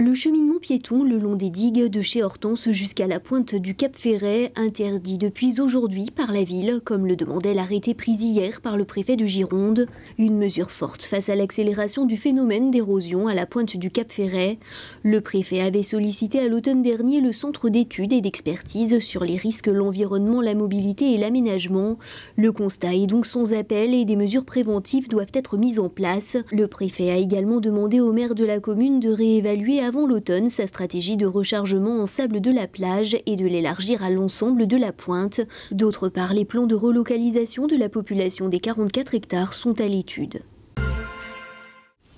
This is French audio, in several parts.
Le cheminement piéton le long des digues de chez Hortense jusqu'à la pointe du Cap Ferret, interdit depuis aujourd'hui par la ville, comme le demandait l'arrêté pris hier par le préfet de Gironde. Une mesure forte face à l'accélération du phénomène d'érosion à la pointe du Cap Ferret. Le préfet avait sollicité à l'automne dernier le centre d'études et d'expertise sur les risques, l'environnement, la mobilité et l'aménagement. Le constat est donc sans appel et des mesures préventives doivent être mises en place. Le préfet a également demandé au maire de la commune de réévaluer avant l'automne sa stratégie de rechargement en sable de la plage et de l'élargir à l'ensemble de la pointe. D'autre part, les plans de relocalisation de la population des 44 hectares sont à l'étude.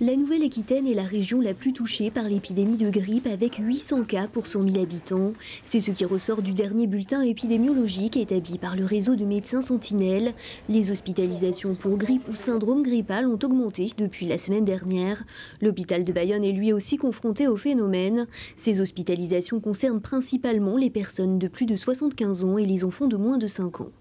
La Nouvelle-Aquitaine est la région la plus touchée par l'épidémie de grippe avec 800 cas pour 100 000 habitants. C'est ce qui ressort du dernier bulletin épidémiologique établi par le réseau de médecins Sentinelle. Les hospitalisations pour grippe ou syndrome grippal ont augmenté depuis la semaine dernière. L'hôpital de Bayonne est lui aussi confronté au phénomène. Ces hospitalisations concernent principalement les personnes de plus de 75 ans et les enfants de moins de 5 ans.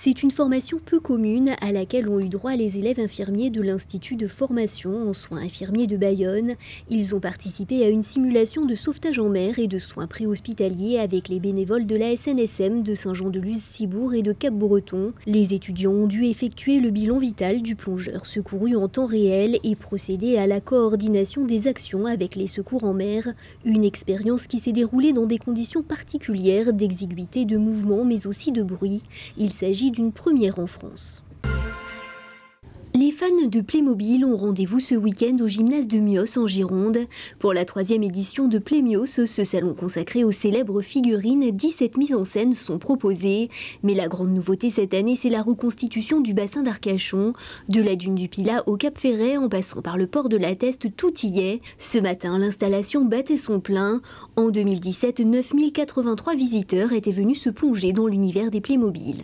C'est une formation peu commune à laquelle ont eu droit les élèves infirmiers de l'Institut de formation en soins infirmiers de Bayonne. Ils ont participé à une simulation de sauvetage en mer et de soins préhospitaliers avec les bénévoles de la SNSM de Saint-Jean-de-Luz-Cibourg et de Cap-Breton. Les étudiants ont dû effectuer le bilan vital du plongeur secouru en temps réel et procéder à la coordination des actions avec les secours en mer. Une expérience qui s'est déroulée dans des conditions particulières d'exiguïté de mouvement mais aussi de bruit. Il s'agit d'une première en France. Les fans de Playmobil ont rendez-vous ce week-end au gymnase de Mios en Gironde. Pour la 3e édition de Playmios, ce salon consacré aux célèbres figurines, 17 mises en scène sont proposées. Mais la grande nouveauté cette année, c'est la reconstitution du bassin d'Arcachon. De la dune du Pilat au Cap Ferret, en passant par le port de la Teste, tout y est. Ce matin, l'installation battait son plein. En 2017, 9083 visiteurs étaient venus se plonger dans l'univers des Playmobil.